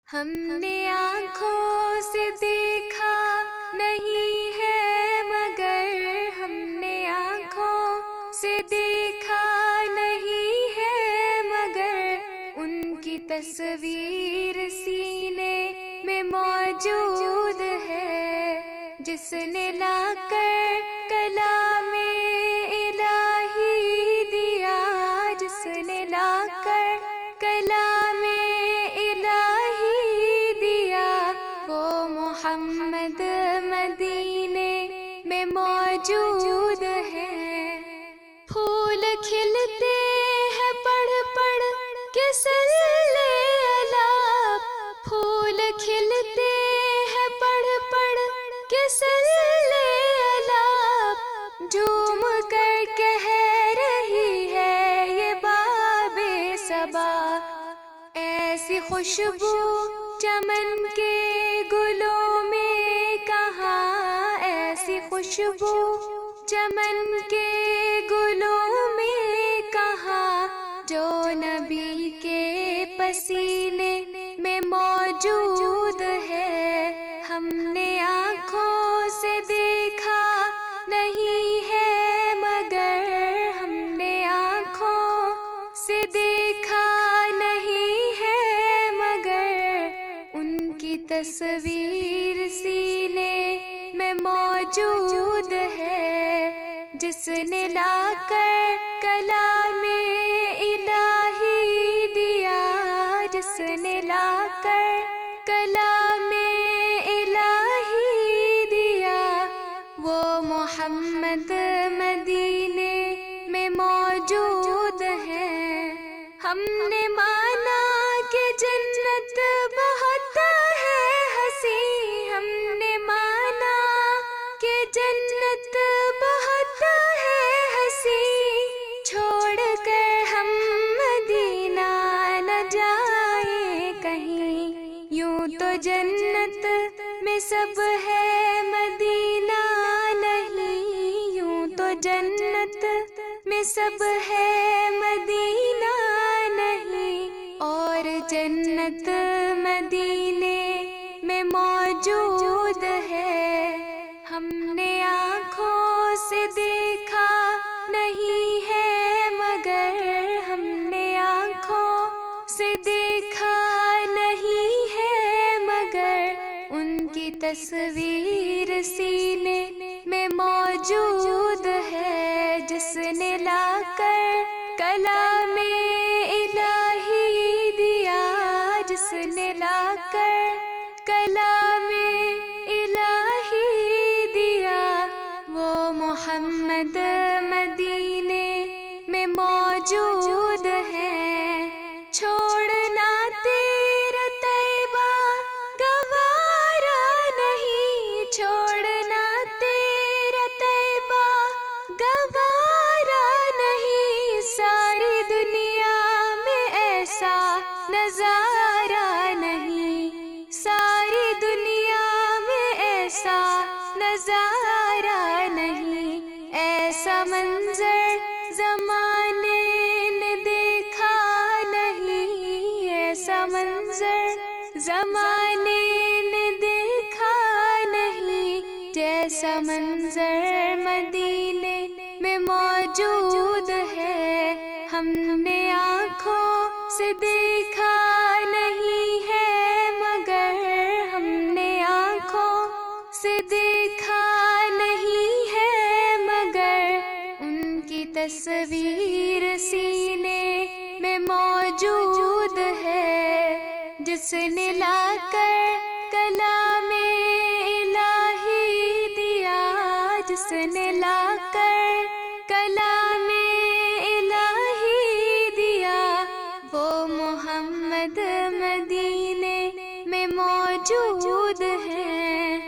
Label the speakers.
Speaker 1: ہم نے آنکھوں سے دیکھا نہیں ہے مگر ہم نے آنکھوں سے دیکھا نہیں ہے مگر ان کی تصویر سینے میں موجود ہے، جس نے لا کر کلام الہی دیا، جس نے لا کر کلام محمد مدینے میں موجود ہے۔ پھول کھلتے ہیں پڑھ پڑھ کے صلی علی، پھول کھلتے ہیں پڑھ پڑھ کے صلی علی، جھوم کر کہہ رہی ہے یہ باب صبا، ایسی خوشبو چمن کے گلوں میں کہاں، ایسی خوشبو چمن کے گلوں میں کہاں، جو نبی کے پسینے میں موجود ہے۔ ہم نے آنکھوں سے دیکھا نہیں ہے مگر ہم نے آنکھوں سے دیکھا نہیں ہے مگر ان کی تصویر سینے میں موجود ہے، جس نے لا کر کلام الہی دیا، جس نے لا کر کلام الہی دیا، وہ محمد مدینے میں موجود ہے۔ ہم نے مانا کہ جنت بہت ہے حسین، ہم نے مانا کہ جنت بہت ہے حسین، چھوڑ کر ہم مدینہ نہ جائیں کہیں، یوں تو جنت میں سب ہے مدینہ نہیں، یوں تو جنت میں سب ہے مدینہ نہیں، اور جنت مدینے میں موجود ہے۔ ہم نے آنکھوں سے دیکھا نہیں ہے مگر ہم نے آنکھوں سے دیکھا نہیں ہے مگر ان کی تصویر سینے میں موجود ہے، جس نے لا کر کلام الہی دیا، جس نے لا کر کلام الہی دیا، وہ محمد مدینے میں موجود ہے۔ چھوڑنا تیرا طیبہ گوارا نہیں، چھوڑنا تیرا طیبہ گوارا نہیں، ساری دنیا میں ایسا نظارہ نہیں، ساری دنیا میں ایسا نظارہ نہیں، ایسا منظر زمانے نے دیکھا نہیں، ایسا منظر زمانے نے دیکھا نہیں، جیسا منظر مدینے میں موجود ہے۔ ہم نے آنکھوں سے دیکھا نہیں ہے مگر ہم نے آنکھوں سے دیکھا نہیں ہے مگر ان کی تصویر سینے میں موجود ہے، جس نے لا کر کلام الہی دیا، جس نے لا کر کلام الہی دیا، وہ محمد مدینے میں موجود